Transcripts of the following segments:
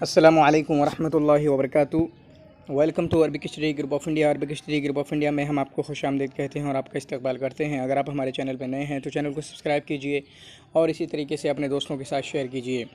अस्सलामु अलैकुम वरहमतुल्लाहि वबरकातुहू। Welcome to Arabic study group of India. Arabic study group of India में हम आपको खुशामदीद कहते हैं और आपका इस्तकबाल करते हैं। अगर आप हमारे चैनल पर नए हैं तो चैनल को सब्सक्राइब कीजिए और इसी तरीके से अपने दोस्तों के साथ शेयर कीजिए।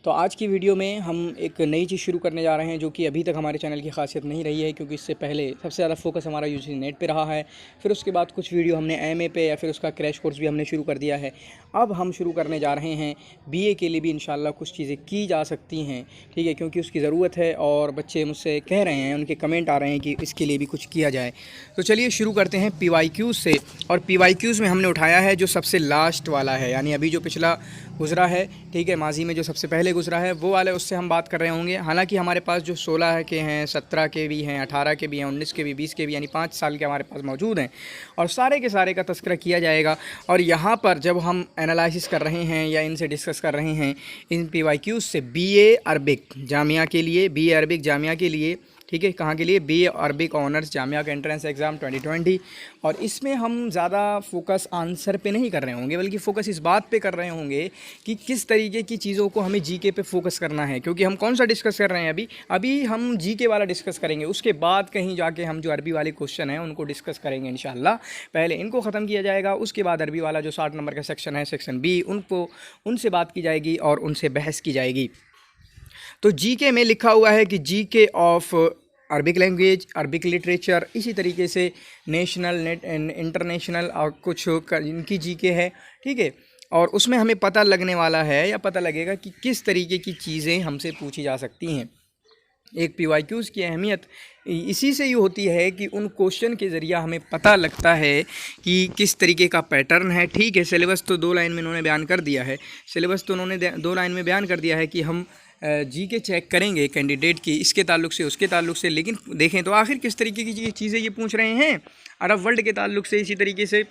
तो आज की वीडियो में हम एक नई चीज़ शुरू करने जा रहे हैं जो कि अभी तक हमारे चैनल की खासियत नहीं रही है, क्योंकि इससे पहले सबसे ज़्यादा फोकस हमारा यूजली नेट पे रहा है। फिर उसके बाद कुछ वीडियो हमने एमए पे या फिर उसका क्रैश कोर्स भी हमने शुरू कर दिया है। अब हम शुरू करने जा रहे हैं बीए के लिए भी इंशाल्लाह कुछ चीज़ें की जा सकती हैं, ठीक है, क्योंकि उसकी ज़रूरत है और बच्चे मुझसे कह रहे हैं, उनके कमेंट आ रहे हैं कि इसके लिए भी कुछ किया जाए। तो चलिए शुरू करते हैं PYQs से। और PYQs में हमने उठाया है जो सबसे लास्ट वाला है, यानी अभी जो पिछला गुज़रा है, ठीक है, माजी में जो सबसे पहले गुज़रा है वो वाले, उससे हम बात कर रहे होंगे। हालांकि हमारे पास जो 16 के हैं, 17 के भी हैं, 18 के भी हैं, 19 के भी, 20 के भी, यानी 5 साल के हमारे पास मौजूद हैं और सारे के सारे का तज़किरा किया जाएगा। और यहाँ पर जब हम एनालिसिस कर रहे हैं या इनसे डिस्कस कर रहे हैं इन PYQs से, BA अरबिक जामिया के लिए, BA अरबिक जामिया के लिए, ठीक है, कहाँ के लिए, BA अरबिक ऑनर्स जामिया का एंट्रेंस एग्ज़ाम 2020। और इसमें हम ज़्यादा फोकस आंसर पे नहीं कर रहे होंगे, बल्कि फ़ोकस इस बात पे कर रहे होंगे कि किस तरीके की चीज़ों को हमें जीके पे फोकस करना है। क्योंकि हम कौन सा डिस्कस कर रहे हैं, अभी हम जीके वाला डिस्कस करेंगे, उसके बाद कहीं जाके हम जो अरबी वाले क्वेश्चन हैं उनको डिस्कस करेंगे इंशाल्लाह। पहले इनको ख़त्म किया जाएगा, उसके बाद अरबी वाला जो 60 नंबर का सेक्शन है, सेक्शन B, उनसे बात की जाएगी और उनसे बहस की जाएगी। तो जीके में लिखा हुआ है कि GK of Arabic language, Arabic literature, इसी तरीके से नेशनल, नेट, इंटरनेशनल और कुछ इनकी जीके है, ठीक है। और उसमें हमें पता लगने वाला है या पता लगेगा कि किस तरीके की चीज़ें हमसे पूछी जा सकती हैं। एक PYQs की अहमियत इसी से ही होती है कि उन क्वेश्चन के ज़रिए हमें पता लगता है कि किस तरीके का पैटर्न है, ठीक है। सिलेबस तो 2 लाइन में उन्होंने बयान कर दिया है, सिलेबस तो उन्होंने 2 लाइन में बयान कर दिया है कि हम जीके चेक करेंगे कैंडिडेट की, इसके ताल्लुक से, उसके ताल्लुक से। लेकिन देखें तो आखिर किस तरीके की चीज़ें ये पूछ रहे हैं, अरब वर्ल्ड के ताल्लुक से, इसी तरीके से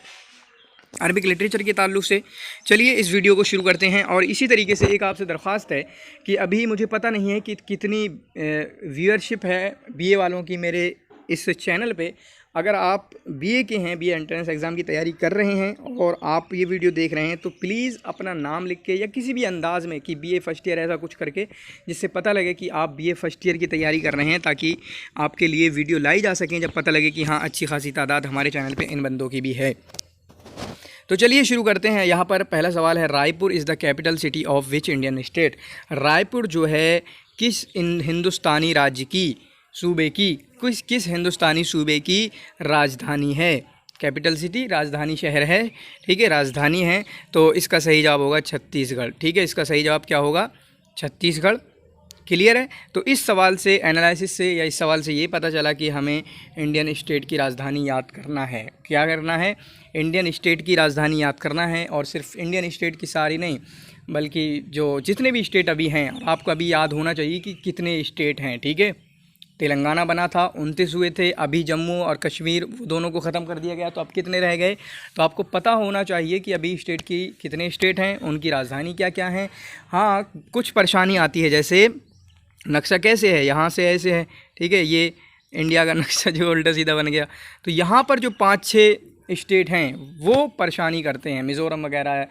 अरबिक लिटरेचर के ताल्लुक से। चलिए इस वीडियो को शुरू करते हैं। और इसी तरीके से एक आपसे दरख्वास्त है कि अभी मुझे पता नहीं है कि कितनी व्यूअरशिप है BA वालों की मेरे इस चैनल पे। अगर आप BA के हैं, BA एंट्रेंस एग्ज़ाम की तैयारी कर रहे हैं और आप ये वीडियो देख रहे हैं, तो प्लीज़ अपना नाम लिख के या किसी भी अंदाज़ में कि BA फर्स्ट ईयर, ऐसा कुछ करके, जिससे पता लगे कि आप BA फर्स्ट ईयर की तैयारी कर रहे हैं, ताकि आपके लिए वीडियो लाई जा सकें जब पता लगे कि हाँ, अच्छी खासी तादाद हमारे चैनल पर इन बंदों की भी है। तो चलिए शुरू करते हैं। यहाँ पर पहला सवाल है, Raipur is the capital city of which Indian state. Raipur जो है किस हिंदुस्तानी राज्य की, सूबे की, किस हिंदुस्तानी सूबे की राजधानी है। कैपिटल सिटी, राजधानी शहर है, ठीक है, राजधानी है। तो इसका सही जवाब होगा छत्तीसगढ़, ठीक है, इसका सही जवाब क्या होगा, छत्तीसगढ़। क्लियर है। तो इस सवाल से, एनालिसिस से या इस सवाल से ये पता चला कि हमें इंडियन स्टेट की राजधानी याद करना है। क्या करना है, इंडियन स्टेट की राजधानी याद करना है। और सिर्फ इंडियन स्टेट की सारी नहीं, बल्कि जो जितने भी स्टेट अभी हैं, आपको अभी याद होना चाहिए कि कितने स्टेट हैं, ठीक है। तेलंगाना बना था, 29 हुए थे, अभी जम्मू और कश्मीर दोनों को ख़त्म कर दिया गया, तो अब कितने रह गए। तो आपको पता होना चाहिए कि अभी स्टेट की कितने स्टेट हैं, उनकी राजधानी क्या क्या हैं। हाँ, कुछ परेशानी आती है, जैसे नक्शा कैसे है, यहाँ से ऐसे है, ठीक है, ये इंडिया का नक्शा जो उल्टा सीधा बन गया। तो यहाँ पर जो 5-6 स्टेट हैं वो परेशानी करते हैं, मिज़ोरम वगैरह है,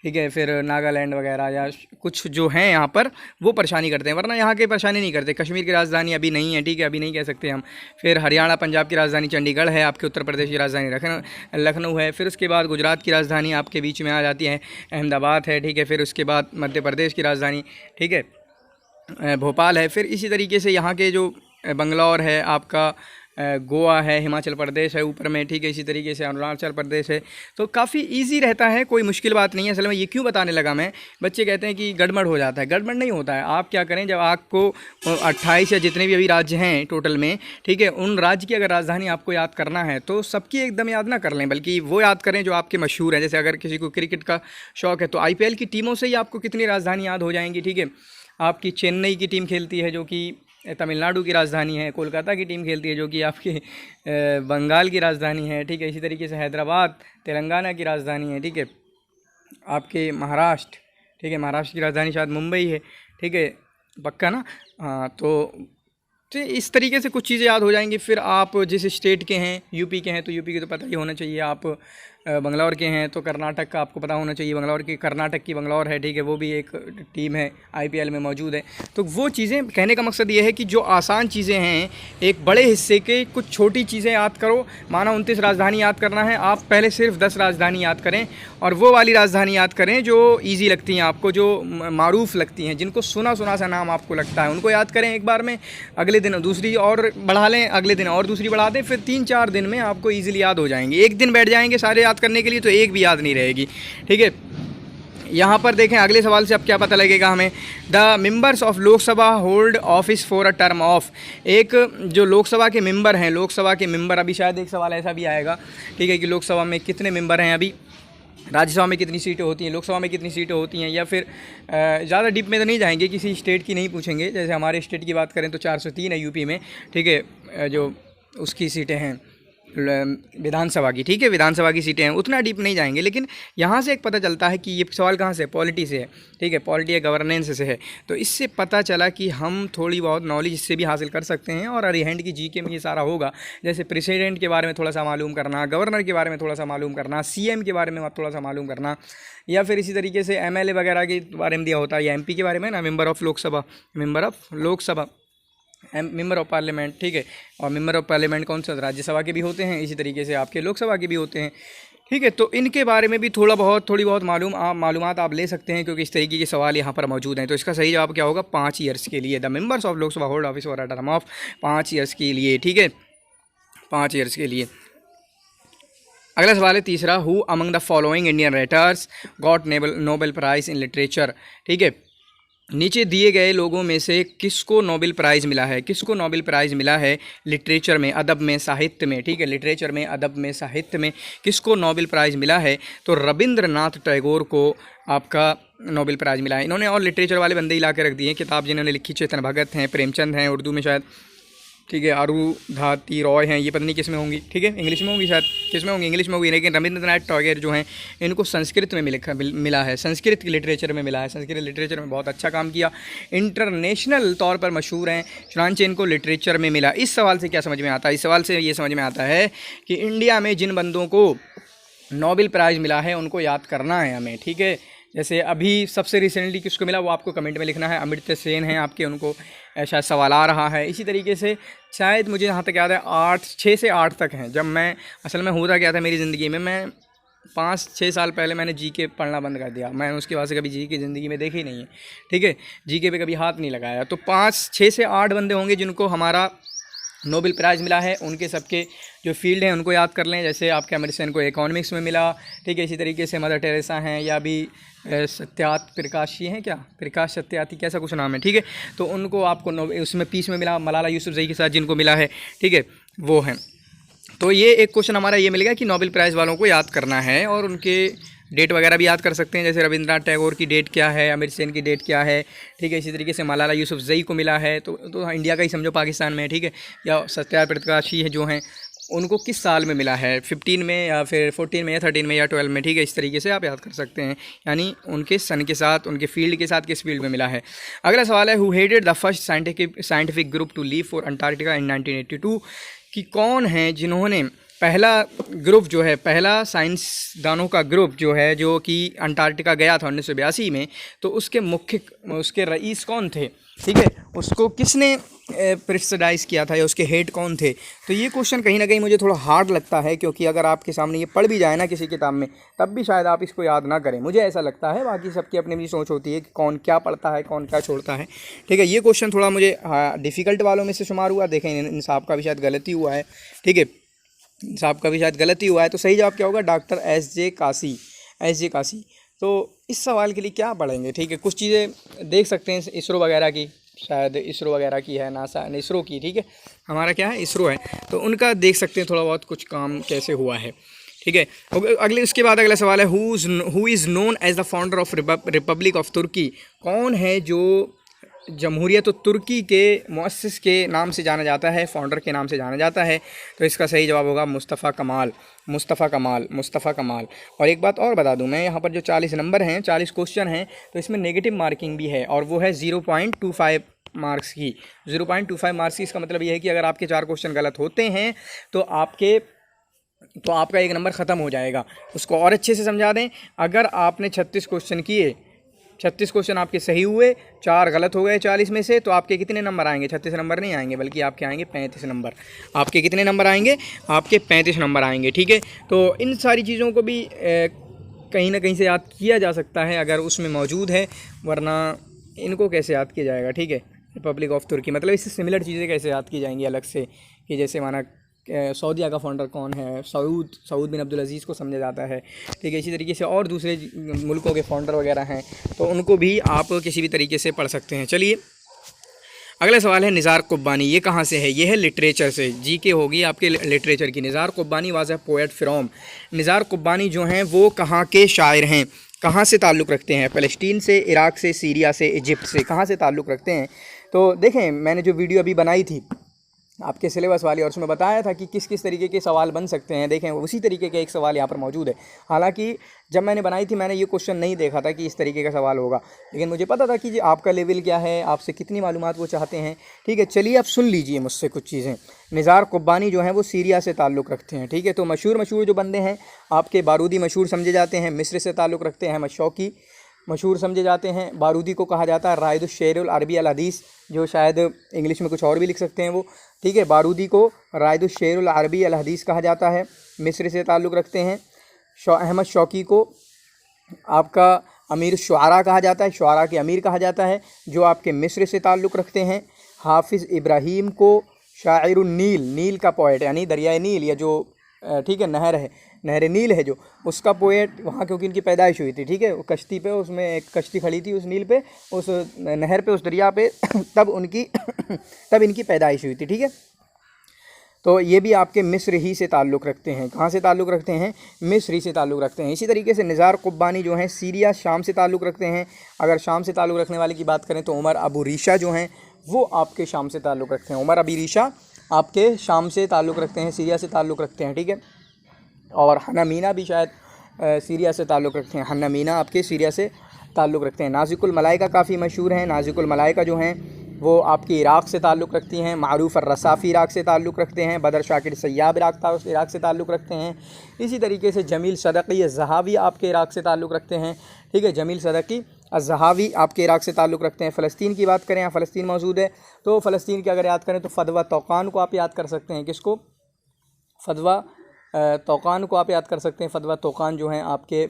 ठीक है, फिर नागालैंड वगैरह या कुछ जो हैं यहाँ पर वो परेशानी करते हैं, वरना यहाँ के परेशानी नहीं करते। कश्मीर की राजधानी अभी नहीं है, ठीक है, अभी नहीं कह सकते हम। फिर हरियाणा, पंजाब की राजधानी चंडीगढ़ है, आपके उत्तर प्रदेश की राजधानी लखनऊ है। फिर उसके बाद गुजरात की राजधानी आपके बीच में आ जाती है, अहमदाबाद है, ठीक है। फिर उसके बाद मध्य प्रदेश की राजधानी, ठीक है, भोपाल है। फिर इसी तरीके से यहाँ के जो बंगलौर है, आपका गोवा है, हिमाचल प्रदेश है ऊपर में, ठीक है, इसी तरीके से अरुणाचल प्रदेश है। तो काफ़ी इजी रहता है, कोई मुश्किल बात नहीं है। असल में ये क्यों बताने लगा मैं, बच्चे कहते हैं कि गड़बड़ हो जाता है, गड़बड़ नहीं होता है। आप क्या करें, जब आपको 28 या जितने भी अभी राज्य हैं टोटल में, ठीक है, उन राज्य की अगर राजधानी आपको याद करना है तो सबकी एकदम याद ना कर लें, बल्कि वो याद करें जो आपके मशहूर हैं। जैसे अगर किसी को क्रिकेट का शौक़ है तो IPL की टीमों से ही आपको कितनी राजधानी याद हो जाएंगी, ठीक है। आपकी चेन्नई की टीम खेलती है जो कि तमिलनाडु की राजधानी है, कोलकाता की टीम खेलती है जो कि आपके बंगाल की राजधानी है, ठीक है। इसी तरीके से हैदराबाद तेलंगाना की राजधानी है, ठीक है। आपके महाराष्ट्र, ठीक है, महाराष्ट्र की राजधानी शायद मुंबई है, ठीक है, पक्का ना। हाँ, तो इस तरीके से कुछ चीज़ें याद हो जाएंगी। फिर आप जिस स्टेट के हैं, यूपी के हैं तो यूपी की तो पता ही होना चाहिए। आप बंगलौर के हैं, तो कर्नाटक का आपको पता होना चाहिए, बंगलौर की कर्नाटक की बंगलौर है, ठीक है, वो भी एक टीम है IPL में मौजूद है। तो वो चीज़ें कहने का मकसद ये है कि जो आसान चीज़ें हैं, एक बड़े हिस्से के कुछ छोटी चीज़ें याद करो। माना 29 राजधानी याद करना है, आप पहले सिर्फ 10 राजधानी याद करें और वो वाली राजधानी याद करें जो ईजी लगती हैं आपको, जो मारूफ़ लगती हैं, जिनको सुना सुना सा नाम आपको लगता है, उनको याद करें एक बार में। अगले दिन दूसरी और बढ़ा लें, अगले दिन और दूसरी बढ़ा दें, फिर 3-4 दिन में आपको ईजिली याद हो जाएंगे। एक दिन बैठ जाएंगे सारे याद करने के लिए तो एक भी याद नहीं रहेगी, ठीक है। यहाँ पर देखें अगले सवाल से अब क्या पता लगेगा हमें। The members of Lok Sabha hold office for a term of. एक जो लोकसभा के मेंबर हैं, लोकसभा के मेंबर, अभी शायद एक सवाल ऐसा भी आएगा, ठीक है, कि लोकसभा में कितने मेंबर हैं अभी, राज्यसभा में कितनी सीटें होती हैं, लोकसभा में कितनी सीटें होती हैं, या फिर ज़्यादा डीप में तो नहीं जाएंगे, किसी स्टेट की नहीं पूछेंगे। जैसे हमारे स्टेट की बात करें तो 403 है यूपी में, ठीक है, जो उसकी सीटें हैं विधानसभा की, ठीक है, विधानसभा की सीटें हैं, उतना डीप नहीं जाएंगे। लेकिन यहाँ से एक पता चलता है कि ये सवाल कहाँ से है, पॉलिटी से है, ठीक है, पॉलिटी या गवर्नेंस से है। तो इससे पता चला कि हम थोड़ी बहुत नॉलेज इससे भी हासिल कर सकते हैं और अरिहंड की जीके में ये सारा होगा। जैसे प्रेसिडेंट के बारे में थोड़ा सा मालूम करना, गवर्नर के बारे में थोड़ा सा मालूम करना, CM के बारे में थोड़ा सा मालूम करना, या फिर इसी तरीके से MLA वगैरह के बारे में दिया होता है, या MP के बारे में ना, member of Lok Sabha, member of parliament, ठीक है। और मेंबर ऑफ पार्लियामेंट कौन सा, राज्यसभा के भी होते हैं, इसी तरीके से आपके लोकसभा के भी होते हैं, ठीक है। तो इनके बारे में भी थोड़ी बहुत मालूमात आप ले सकते हैं, क्योंकि इस तरीके के सवाल यहाँ पर मौजूद हैं। तो इसका सही जवाब क्या होगा, 5 ईयर्स के लिए। The members of Lok Sabha hold office for a term of 5 years के लिए, ठीक है, 5 ईयर्स के लिए। अगला सवाल है तीसरा, who among the following Indian writers got Nobel prize in literature, ठीक है। नीचे दिए गए लोगों में से किसको नोबेल प्राइज़ मिला है, किसको नोबेल प्राइज़ मिला है लिटरेचर में, अदब में, साहित्य में, ठीक है, लिटरेचर में, अदब में, साहित्य में किसको नोबेल प्राइज़ मिला है। तो रविंद्रनाथ टैगोर को आपका नोबेल प्राइज़ मिला है। इन्होंने और लिटरेचर वाले बंदे ही ला के रख दिए। किताब जिन्होंने लिखी चेतन भगत हैं, प्रेमचंद हैं उर्दू में शायद, ठीक है, अरुंधति रॉय हैं, ये पता नहीं किस में होंगी, ठीक है, इंग्लिश में होंगी शायद, किस में होंगी, इंग्लिश में होगी। लेकिन रविंद्रनाथ टैगोर जो हैं इनको संस्कृत में मिला है, संस्कृत की लिटरेचर में मिला है, संस्कृत लिटरेचर में बहुत अच्छा काम किया, इंटरनेशनल तौर पर मशहूर हैं, चुनांचे इनको लिटरेचर में मिला। इस सवाल से क्या समझ में आता है, इस सवाल से ये समझ में आता है कि इंडिया में जिन बंदों को नोबेल प्राइज़ मिला है उनको याद करना है हमें, ठीक है। जैसे अभी सबसे रिसेंटली किसको मिला वो आपको कमेंट में लिखना है, अमर्त्य सेन हैं आपके, उनको शायद सवाल आ रहा है। इसी तरीके से शायद मुझे जहाँ तक याद है 6 से 8 तक हैं। जब मैं असल में होता क्या था मेरी ज़िंदगी में, मैं 5-6 साल पहले मैंने जीके पढ़ना बंद कर दिया। मैंने उसके बाद से कभी जीके ज़िंदगी में देखी नहीं है, ठीक है, जीके पे कभी हाथ नहीं लगाया। तो 5-6 से 8 बंदे होंगे जिनको हमारा नोबेल प्राइज़ मिला है, उनके सबके जो फील्ड हैं उनको याद कर लें। जैसे आपके अमर्त्य सेन को इकोनॉमिक्स में मिला, ठीक है, इसी तरीके से मदर टेरेसा हैं, या भी सत्यात प्रकाशी हैं, क्या प्रकाश सत्यार्थी कैसा कुछ नाम है, ठीक है, तो उनको आपको उसमें पीस में मिला। मलाला यूसुफजई के साथ जिनको मिला है, ठीक है, वो हैं। तो ये एक क्वेश्चन हमारा ये मिल गया कि नोबेल प्राइज़ वालों को याद करना है और उनके डेट वगैरह भी याद कर सकते हैं। जैसे रविंद्रनाथ टैगोर की डेट क्या है, अमर्त्य सेन की डेट क्या है, ठीक है, इसी तरीके से मलाला यूसुफजई को मिला है तो इंडिया का ही समझो, पाकिस्तान में, ठीक है, या सत्यात प्रकाशी है जो हैं उनको किस साल में मिला है, 15 में या फिर 14 में या 13 में या 12 में, ठीक है, इस तरीके से आप याद कर सकते हैं, यानी उनके सन के साथ, उनके फील्ड के साथ किस फील्ड में मिला है। अगला सवाल है, who headed the first scientific group to leave for Antarctica in 1982, कि कौन है जिन्होंने पहला ग्रुप जो है, पहला साइंसदानों का ग्रुप जो है जो कि अंटार्कटिका गया था 1982 में, तो उसके रईस कौन थे, ठीक है, उसको किसने प्रेसिडाइज किया था या उसके हेड कौन थे। तो ये क्वेश्चन कहीं ना कहीं मुझे थोड़ा हार्ड लगता है, क्योंकि अगर आपके सामने ये पढ़ भी जाए ना किसी किताब में तब भी शायद आप इसको याद ना करें, मुझे ऐसा लगता है। बाकी सबकी अपनी भी सोच होती है कि कौन क्या पढ़ता है, कौन क्या छोड़ता है, ठीक है। ये क्वेश्चन थोड़ा मुझे डिफ़िकल्ट वालों में से शुमार हुआ। देखें इन साहब का भी शायद गलती हुआ है, ठीक है, साहब का भी शायद गलती हुआ है। तो सही जवाब क्या होगा, डॉक्टर एस जे काशी। तो इस सवाल के लिए क्या पढ़ेंगे, ठीक है, कुछ चीज़ें देख सकते हैं इसरो वगैरह की, शायद इसरो वगैरह की है, नासा इसरो की, ठीक है, हमारा क्या है इसरो है, तो उनका देख सकते हैं थोड़ा बहुत कुछ काम कैसे हुआ है, ठीक है। उसके बाद अगला सवाल है, who is known as the founder of Republic of Turkey, कौन है जो जमहूरियत तुर्की के मुअस्सिस के नाम से जाना जाता है, फाउंडर के नाम से जाना जाता है। तो इसका सही जवाब होगा मुस्तफ़ा कमाल। और एक बात और बता दूं मैं, यहाँ पर जो 40 नंबर हैं, 40 क्वेश्चन हैं, तो इसमें नेगेटिव मार्किंग भी है और वो है 0.25 मार्क्स की। 0.25 मार्क्स की, इसका मतलब ये है कि अगर आपके 4 क्वेश्चन गलत होते हैं तो आपके तो आपका एक नंबर ख़त्म हो जाएगा। उसको और अच्छे से समझा दें, अगर आपने 36 क्वेश्चन किए, 36 क्वेश्चन आपके सही हुए, 4 गलत हो गए 40 में से, तो आपके कितने नंबर आएंगे? 36 नंबर नहीं आएंगे, बल्कि आपके आएंगे 35 नंबर। आपके कितने नंबर आएंगे? आपके 35 नंबर आएंगे। ठीक है, तो इन सारी चीज़ों को भी कहीं ना कहीं से याद किया जा सकता है अगर उसमें मौजूद है, वरना इनको कैसे याद किया जाएगा? ठीक है, रिपब्लिक ऑफ तुर्की, मतलब इससे सिमिलर चीज़ें कैसे याद की जाएंगी अलग से, कि जैसे माना सऊदीया का फाउंडर कौन है, सऊद बिन अब्दुल अजीज़ को समझा जाता है। ठीक है, इसी तरीके से और दूसरे मुल्कों के फाउंडर वगैरह हैं, तो उनको भी आप किसी भी तरीके से पढ़ सकते हैं। चलिए, अगला सवाल है निज़ार कुब्बानी, ये कहाँ से है? ये है लिटरेचर से, जी के होगी आपके लिटरेचर की। Nizar Qabbani was a poet from, Nizar Qabbani जो हैं वो कहाँ के शायर हैं, कहाँ से ताल्लुक़ रखते हैं? फ़लस्तीन से, इराक़ से, सीरिया से, इजिप्ट से, कहाँ से ताल्लुक़ रखते हैं? तो देखें, मैंने जो वीडियो अभी बनाई थी आपके सिलेबस वाली, और उसमें बताया था कि किस किस तरीके के सवाल बन सकते हैं। देखें, उसी तरीके का एक सवाल यहाँ पर मौजूद है। हालांकि जब मैंने बनाई थी मैंने ये क्वेश्चन नहीं देखा था कि इस तरीके का सवाल होगा, लेकिन मुझे पता था कि जी आपका लेवल क्या है, आपसे कितनी मालूमात वो चाहते हैं। ठीक है, चलिए आप सुन लीजिए मुझसे कुछ चीज़ें। निज़ार कुब्बानी जो हैं वो सीरिया से ताल्लुक़ रखते हैं। ठीक है, तो मशहूर जो बंदे हैं आपके, बारूदी मशहूर समझे जाते हैं, मिस्र से ताल्लुक़ रखते हैं। अहमद शौकी मशहूर समझे जाते हैं। बारूदी को कहा जाता है रायदुश शेरुल अरबी अल हदीस, जो शायद इंग्लिश में कुछ और भी लिख सकते हैं वो। ठीक है, बारूदी को रायदुश शेरुल अरबी अल हदीस कहा जाता है, मिस्र से ताल्लुक़ रखते हैं। अहमद शौकी को आपका अमीर शुआरा कहा जाता है, शुआरा के अमीर कहा जाता है, जो आपके मिस्र से ताल्लुक़ रखते हैं। हाफिज़ इब्राहीम को शायरुन नील, नील का पोएट, यानी दरियाए नील, या जो ठीक है नहर है, नहर नील है जो, उसका पोएट वहाँ, क्योंकि इनकी पैदाइश हुई थी। ठीक है, कश्ती पे, उसमें एक कश्ती खड़ी थी उस नील पे, उस नहर पे, उस दरिया पे तब इनकी पैदाइश हुई थी। ठीक है, तो ये भी आपके मिस्र ही से ताल्लुक़ रखते हैं। कहाँ से ताल्लुक़ रखते हैं? मिस्र ही से ताल्लुक़ रखते हैं। इसी तरीके से निज़ार कुब्बानी जो हैं सीरिया, शाम से ताल्लुक़ रखते हैं। अगर शाम से ताल्लुक़ रखने वाले की बात करें तो उमर अबू रीशा जो हैं वो आपके शाम से ताल्लुक़ रखते हैं। उमर अबू रीशा आपके शाम से ताल्लुक़ रखते हैं, सीरिया से ताल्लुक़ रखते हैं। ठीक है, और हन्ना मीना भी शायद सीरिया से ताल्लुक़ रखते हैं। हन्ना मीना आपके सीरिया से ताल्लुक़ रखते हैं। नाज़िकुल मलाइका काफ़ी मशहूर हैं। नाज़िकुल मलाइका जो हैं वो आपकी इराक़ से ताल्लुक़ रखती हैं। मारूफ़ अर्रसाफ़ी इराक़ से ताल्लुक़ रखते हैं। बदर शाकिर सय्याब इराक़ से ताल्लुक़ रखते हैं। इसी तरीके से जमील सदक़ी अज़्ज़हावी आपके इराक़ से ताल्लुक़ रखते हैं। ठीक है, जमील सदक़ी अज़्ज़हावी आपके इराक़ से ताल्लुक़ रखते हैं। फ़लस्तीन की बात करें, यहाँ फ़लस्तीन मौजूद है, तो फ़लस्तीन की अगर याद करें तो फ़दवा तौक़ान को आप याद कर सकते हैं। किसको? फ़दवा तौक़ान को आप याद कर सकते हैं। फ़दवा तौक़ान जो हैं आपके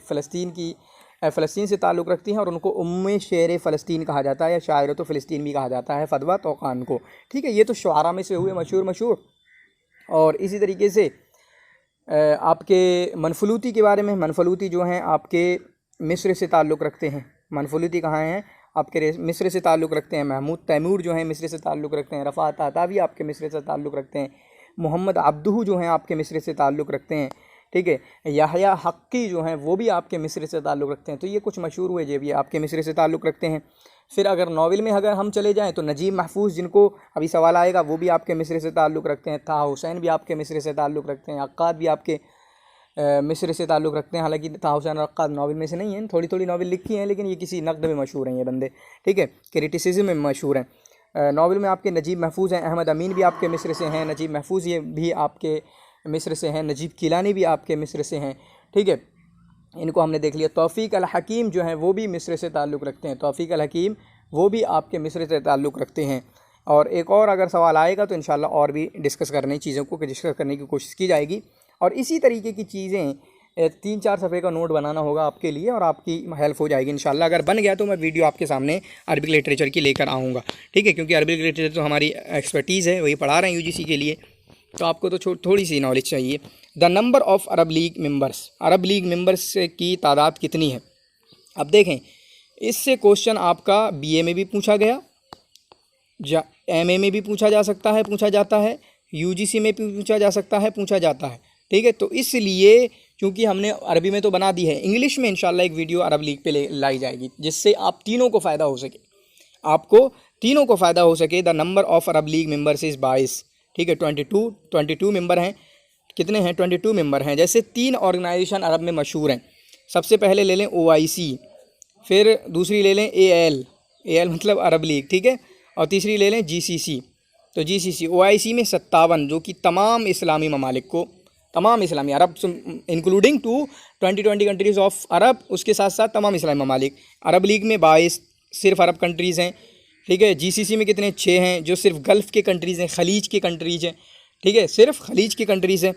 फ़लस्तीन से ताल्लुक़ रखती हैं, और उनको उम्मे शेर फ़लस्तीन कहा जाता है, या शायरत फ़लस्तीन भी कहा जाता है फ़दवा तौक़ान को। ठीक है, ये तो शुआरा में से हुए मशहूर। और इसी तरीके से आपके मनफलूती के बारे में, मनफलूती जो हैं आपके मिस्र से ताल्लुक़ रखते हैं। मनफलूती कहाँ हैं? आपके मिस्र से ताल्लुक़ रखते हैं। महमूद तैमूर जो हैं मिस्र से ताल्लुक़ रखते हैं। रफ़ात तातावी आपके मिस्र से ताल्लुक़ रखते हैं। मोहम्मद अब्दुहू जो हैं आपके मिस्र से ताल्लुक़ रखते हैं। ठीक है, याहया हक्की जो हैं वो भी आपके मिस्र से ताल्लुक़ रखते हैं। तो ये कुछ मशहूर हुए जो भी आपके मिस्र से ताल्लुक़ रखते हैं। फिर अगर नावल में अगर हम चले जाएँ तो नजीब महफूज, जिनको अभी सवाल आएगा, वो भी आपके मिस्र से ताल्लुक़ रखते हैं। ताहा हुसैन भी आपके मिस्र से ताल्लुक़ रखते हैं। अक्काद भी आपके मिस्र से ताल्लुक़ रखते हैं। हालांकि ताहा हुसैन और अक्काद नावल में से नहीं हैं, थोड़ी थोड़ी नावल लिखी हैं, लेकिन ये किसी नक़द में मशहूर हैं ये बंदे। ठीक है, क्रिटिसिज्म में मशहूर हैं। नावल में आपके नजीब महफूज हैं। अहमद अमीन भी आपके मिस्र से हैं। नजीब महफूज ये भी आपके मिस्र से हैं। नजीब किलानी भी आपके मिस्र से हैं। ठीक है, इनको हमने देख लिया। तौफ़ीक़ अल हकीम जो हैं वो भी मिस्र से ताल्लुक़ रखते हैं। तौफ़ीक़ अल हकीम वो भी आपके मिस्र से ताल्लुक़ रखते हैं। और एक और अगर सवाल आएगा तो इंशाल्लाह और भी डिस्कस करने चीज़ों को डिस्कस करने की कोशिश की जाएगी। और इसी तरीके की चीज़ें 3-4 सफ़े का नोट बनाना होगा आपके लिए, और आपकी हेल्प हो जाएगी इंशाल्लाह। अगर बन गया तो मैं वीडियो आपके सामने अरबिक लिटरेचर की लेकर आऊँगा। ठीक है, क्योंकि अरबिक लिटरेचर तो हमारी एक्सपर्टीज़ है, वही पढ़ा रहे हैं यूजीसी के लिए, तो आपको तो थोड़ी सी नॉलेज चाहिए। The number of Arab league members, Arab league members की तादाद कितनी है? अब देखें, इससे क्वेश्चन आपका बीए में भी पूछा गया, एमए में भी पूछा जा सकता है, पूछा जाता है, यूजीसी में भी पूछा जा सकता है, पूछा जाता है। ठीक है, तो इसलिए क्योंकि हमने अरबी में तो बना दी है, इंग्लिश में इंशाल्लाह एक वीडियो अरब लीग पे लाई जाएगी, जिससे आप तीनों को फ़ायदा हो सके, आपको तीनों को फ़ायदा हो सके। The number of Arab league members is 22। ठीक है, 22 मेंबर हैं। कितने हैं? 22 मेंबर हैं। जैसे 3 ऑर्गेनाइजेशन अरब में मशहूर हैं। सबसे पहले ले लें OIC, फिर दूसरी ले लें AL मतलब अरब लीग। ठीक है, और तीसरी ले लें GCC। तो GCC OIC में 57, जो कि तमाम इस्लामी ममालिक को तमाम इस्लामी अरब इंक्लूडिंग 20 कंट्रीज़ ऑफ अरब, उसके साथ साथ तमाम इस्लामी ममालिक। अरब लीग में 22 सिर्फ अरब कंट्रीज़ हैं, ठीक है। जीसीसी में कितने, 6 हैं, जो सिर्फ गल्फ़ के कंट्रीज़ हैं, खलीज के कंट्रीज़ हैं, ठीक है, सिर्फ खलीज की कंट्रीज़ हैं।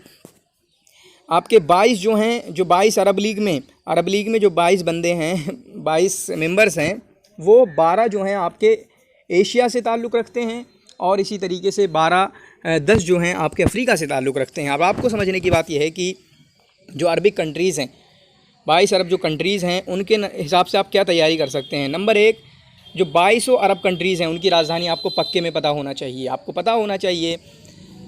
आपके 22 जो हैं, जो 22 अरब लीग में जो 22 बंदे हैं, 22 मेंबर्स हैं, वो 12 जो हैं आपके एशिया से ताल्लुक़ रखते हैं और इसी तरीके से 10 जो हैं आपके अफ्रीका से ताल्लुक़ रखते हैं। अब आपको समझने की बात यह है कि जो अरबिक कंट्रीज़ हैं, 22 अरब जो कंट्रीज़ हैं, उनके हिसाब से आप क्या तैयारी कर सकते हैं। नंबर 1, जो 22 अरब कंट्रीज़ हैं उनकी राजधानी आपको पक्के में पता होना चाहिए। आपको पता होना चाहिए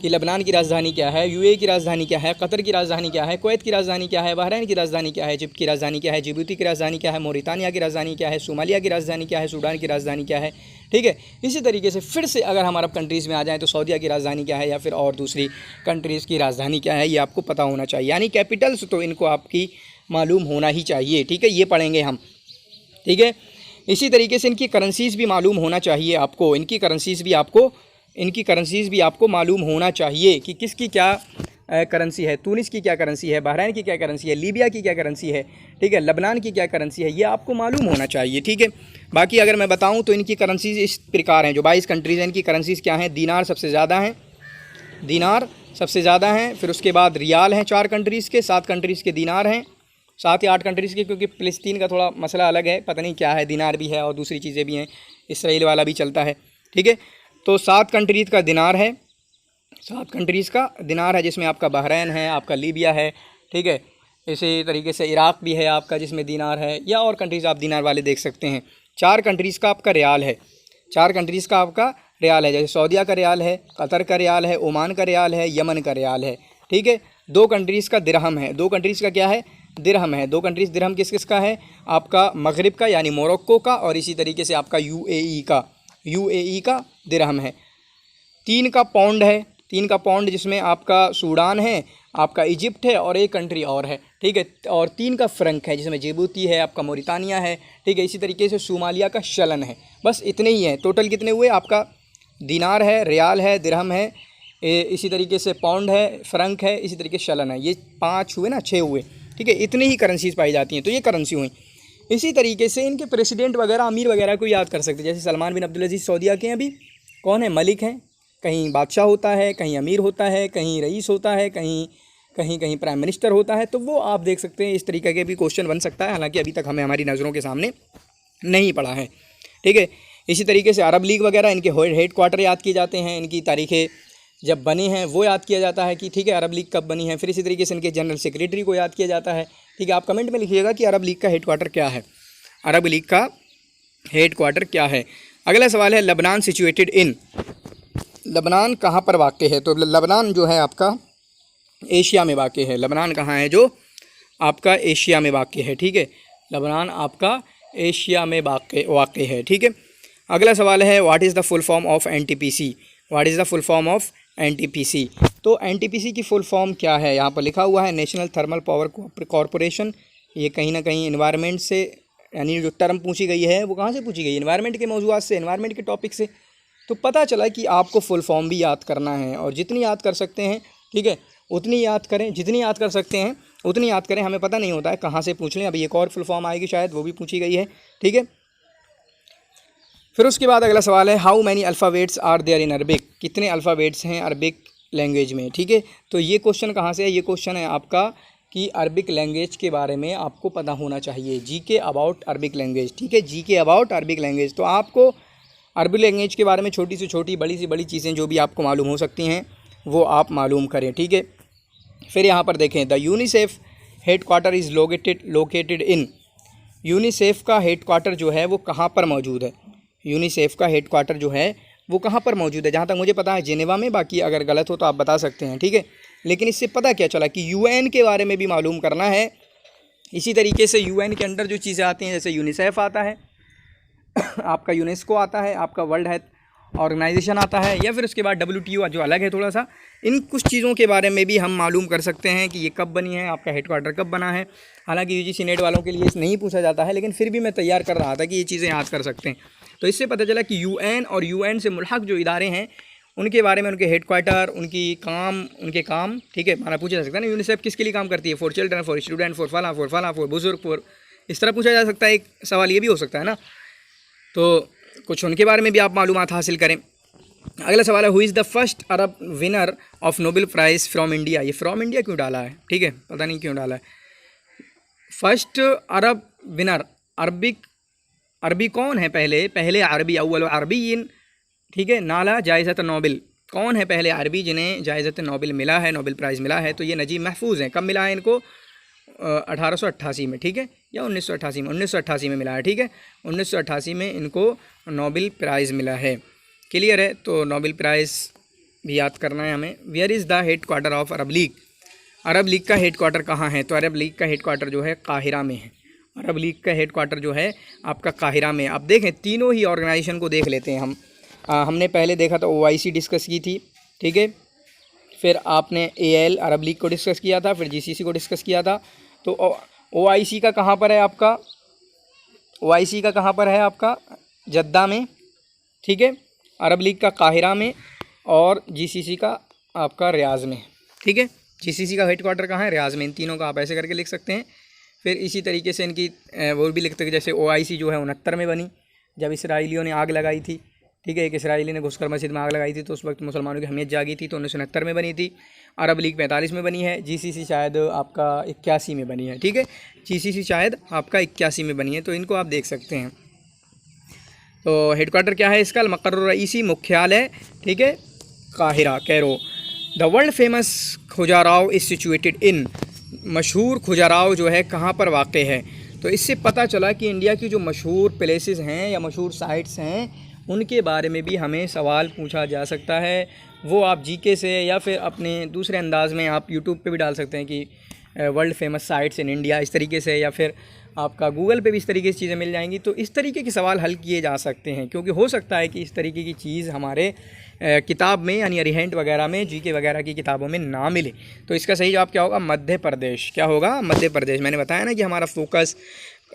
कि लबनान की राजधानी क्या है, यूएई की राजधानी क्या है, कतर की राजधानी क्या है, कुवैत की राजधानी क्या है, बहरीन की राजधानी क्या है, इजिप्ट की राजधानी क्या है, जिबूती की राजधानी क्या है, मोरितानिया की राजधानी क्या है, सोमालिया की राजधानी क्या है, सूडान की राजधानी क्या है, ठीक है। इसी तरीके से फिर से अगर हम अरब कंट्रीज़ में आ जाएँ तो सऊदीया की राजधानी क्या है या फिर और दूसरी कंट्रीज़ की राजधानी क्या है, ये आपको पता होना चाहिए। यानी कैपिटल्स तो इनको आपकी मालूम होना ही चाहिए, ठीक है, ये पढ़ेंगे हम, ठीक है। इसी तरीके से इनकी करेंसीज़ भी मालूम होना चाहिए आपको, इनकी करेंसीज़ भी आपको मालूम होना चाहिए कि किसकी क्या करेंसी है। तूनिस की क्या करेंसी है, बहरीन की क्या करेंसी है, लीबिया की क्या करेंसी है, ठीक है, लबनान की क्या करेंसी है, ये आपको मालूम होना चाहिए, ठीक है। बाकी अगर मैं बताऊं तो इनकी करेंसीज़ इस प्रकार हैं। जो 22 कंट्रीज़ हैं इनकी करेंसीज़ क्या हैं, दीनार सबसे ज़्यादा हैं, फिर उसके बाद रियाल हैं 4 कंट्रीज़ के, 7 कंट्रीज़ के दीनार हैं, 7 या 8 कंट्रीज़ के, क्योंकि फ़िलिस्तीन का थोड़ा मसला अलग है, पता नहीं क्या है, दीनार भी है और दूसरी चीज़ें भी हैं, इसराइल वाला भी चलता है, ठीक है। तो 7 कंट्रीज़ का दिनार है, 7 कंट्रीज़ का दिनार है, जिसमें आपका बहरीन है, आपका लीबिया है, ठीक है। इसी तरीके से इराक़ भी है आपका, जिसमें दिनार है, या और कंट्रीज़ आप दिनार वाले देख सकते हैं। 4 कंट्रीज़ का आपका रियाल है, 4 कंट्रीज़ का आपका रियाल है, जैसे सऊदीया का रियाल है, कतर का रियाल है, ओमान का रियाल है, यमन का रियाल है, ठीक है। 2 कंट्रीज़ का दिरहम है, 2 कंट्रीज़ का क्या है, दिरहम है। 2 कंट्रीज़ दिरहम किस किस का है, आपका मगरिब का यानी मोरक्को का, और इसी तरीके से आपका यूएई का दिरहम है। 3 का पाउंड है, 3 का पाउंड जिसमें आपका सूडान है, आपका इजिप्ट है और एक कंट्री और है, ठीक है। और 3 का फ्रंक है, जिसमें जिबूती है, आपका मोरितानिया है, ठीक है। इसी तरीके से सोमालिया का शलन है। बस इतने ही हैं। टोटल कितने हुए, आपका दिनार है, रियाल है, दिरहम है, इसी तरीके से पाउंड है, फ्रंक है, इसी तरीके से शलन है। ये 5 हुए ना, 6 हुए, ठीक है। इतनी ही करेंसीज़ पाई जाती हैं, तो ये करेंसी हुई। इसी तरीके से इनके प्रेसिडेंट वगैरह, अमीर वगैरह को याद कर सकते हैं। जैसे सलमान बिन अब्दुल अजीज़ सऊदीया के हैं, अभी कौन है, मलिक हैं। कहीं बादशाह होता है, कहीं अमीर होता है, कहीं रईस होता है, कहीं प्राइम मिनिस्टर होता है। तो वो आप देख सकते हैं, इस तरीके के भी क्वेश्चन बन सकता है, हालांकि अभी तक हमें हमारी नज़रों के सामने नहीं पड़ा है, ठीक है। इसी तरीके से अरब लीग वगैरह, इनके हेड क्वार्टर याद किए जाते हैं, इनकी तारीखें जब बनी हैं वो याद किया जाता है कि ठीक है अरब लीग कब बनी है। फिर इसी तरीके से इनके जनरल सेक्रेटरी को याद किया जाता है, ठीक है। आप कमेंट में लिखिएगा कि अरब लीग का हेड क्वार्टर क्या है, अरब लीग का हेड क्वार्टर क्या है। अगला सवाल है, लबनान सिचुएटेड इन, लबनान कहाँ पर वाक़ है। तो लबनान जो है आपका एशिया में वाक़ है। लबनान कहाँ है, जो आपका एशिया में वाक़ है, ठीक है। लबनान आपका एशिया में वाक़ है, ठीक है। अगला सवाल है, what is the full form of NTPC, what is the full form of NTPC. तो एनटीपीसी की फुल फॉर्म क्या है, यहाँ पर लिखा हुआ है नेशनल थर्मल पावर कॉरपोरेशन। ये कहीं ना कहीं इन्वायरमेंट से, यानी जो टर्म पूछी गई है वो कहाँ से पूछी गई है, इन्वायरमेंट के मौजूआत से, इन्वायरमेंट के टॉपिक से। तो पता चला कि आपको फुल फॉर्म भी याद करना है, और जितनी याद कर सकते हैं, ठीक है, उतनी याद करें, जितनी याद कर सकते हैं उतनी याद करें। हमें पता नहीं होता है कहाँ से पूछ लें, अभी एक और फुल फॉर्म आएगी शायद, वो भी पूछी गई है, ठीक है। फिर उसके बाद अगला सवाल है, how many alphabets are there in Arabic, कितने अल्फ़ाबेट्स हैं अरबिक लैंग्वेज में, ठीक है। तो ये क्वेश्चन कहाँ से है, ये क्वेश्चन है आपका कि अरबिक लैंग्वेज के बारे में आपको पता होना चाहिए, जीके अबाउट अरबिक लैंग्वेज, ठीक है, जीके अबाउट अरबिक लैंग्वेज। तो आपको अरबिक लैंग्वेज के बारे में छोटी से छोटी, बड़ी से बड़ी चीज़ें जो भी आपको मालूम हो सकती हैं वो आप मालूम करें, ठीक है। फिर यहाँ पर देखें, the UNICEF head quarter is located in, UNICEF का हेड क्वार्टर जो है वो कहाँ पर मौजूद है, यूनिसेफ का हेड क्वार्टर जो है वो कहाँ पर मौजूद है। जहाँ तक मुझे पता है जेनेवा में, बाकी अगर गलत हो तो आप बता सकते हैं, ठीक है। लेकिन इससे पता क्या चला कि यूएन के बारे में भी मालूम करना है। इसी तरीके से यूएन के अंदर जो चीज़ें आती हैं, जैसे यूनिसेफ आता है आपका, यूनेस्को आता है आपका, वर्ल्ड हेल्थ ऑर्गेनाइजेशन आता है, या फिर उसके बाद WTO जो अलग है थोड़ा सा। इन कुछ चीज़ों के बारे में भी हम मालूम कर सकते हैं कि ये कब बनी है, आपका हेड क्वार्टर कब बना है। हालांकि UGC नेट वालों के लिए नहीं पूछा जाता है, लेकिन फिर भी मैं तैयार कर रहा था कि ये चीज़ें याद कर सकते हैं। तो इससे पता चला कि UN और UN से मुल्हक जो इदारे हैं उनके बारे में, उनके हेडक्वार्टर, उनके काम, ठीक है, माना पूछा जा सकता है ना। यूनिसेफ किसके लिए काम करती है? For children, for student, for फला, फॉर बुजुर्ग, फॉर, इस तरह पूछा जा सकता है। एक सवाल ये भी हो सकता है ना, तो कुछ उनके बारे में भी आप मालूमात हासिल करें। अगला सवाल है, who is the first Arab winner of Nobel prize from India. ये फ्रॉम इंडिया क्यों डाला है, ठीक है, पता नहीं क्यों डाला है। फर्स्ट अरब विनर, अरबी कौन है? पहले अरबी, अव्वल अरबीन, ठीक है, नाला जायज़त नोबेल, कौन है पहले अरबी जिन्हें जायज़त नोबेल मिला है, नोबेल प्राइज़ मिला है? तो ये नजीब महफूज हैं। कब मिला है इनको? 1888 में, ठीक है, या 1988 में? 1988 में मिला है, ठीक है, 1988 में इनको नोबेल प्राइज़ मिला है। क्लियर है? तो नोबेल प्राइज़ भी याद करना है हमें। Where is the head quarter of Arab League. Arab League का हेड क्वार्टर कहाँ है? तो अरब लीग का हेड क्वार्टर जो है काहिरा में है। अरब लीग का हेड क्वार्टर जो है आपका काहिरा में। अब देखें तीनों ही ऑर्गेनाइजेशन को देख लेते हैं हम। हमने पहले देखा था OIC डिस्कस की थी, ठीक है, फिर आपने AL अरब लीग को डिस्कस किया था, फिर GCC को डिस्कस किया था। तो OIC का कहाँ पर है आपका? OIC का कहाँ पर है आपका? जद्दा में, ठीक है, अरब लीग का काहिरा में, और GCC का आपका रियाज में, ठीक है। GCC का हेड क्वार्टर कहाँ है? रियाज में। इन तीनों का आप ऐसे करके लिख सकते हैं। फिर इसी तरीके से इनकी वो भी लिखते हैं, जैसे OIC जो है 69 में बनी, जब इसराइलियों ने आग लगाई थी, ठीक है, एक इसराइली ने घुसकर मस्जिद में आग लगाई थी, तो उस वक्त मुसलमानों की हमीयत जागी थी, तो 1969 में बनी थी। अरब लीग 45 में बनी है। GCC शायद आपका 81 में बनी है, ठीक है, GCC शायद आपका 81 में बनी है। तो इनको आप देख सकते हैं। तो हेड क्वार्टर क्या है इसका? मक़र रईसी, मुख्यालय, ठीक है, काहिरा, Cairo. The world famous Khajuraho is situated in. मशहूर खुजाराव जो है कहाँ पर वाक़ है? तो इससे पता चला कि इंडिया की जो मशहूर प्लेसेस हैं या मशहूर साइट्स हैं उनके बारे में भी हमें सवाल पूछा जा सकता है। वो आप GK से या फिर अपने दूसरे अंदाज़ में आप यूट्यूब पे भी डाल सकते हैं कि world famous sites in India, इस तरीके से, या फिर आपका गूगल पे भी इस तरीके से चीज़ें मिल जाएंगी। तो इस तरीके के सवाल हल किए जा सकते हैं, क्योंकि हो सकता है कि इस तरीके की चीज़ हमारे किताब में यानी अरिहेंट वगैरह में, GK वगैरह की किताबों में ना मिले। तो इसका सही जवाब क्या होगा? मध्य प्रदेश। क्या होगा? मध्य प्रदेश। मैंने बताया ना कि हमारा फोकस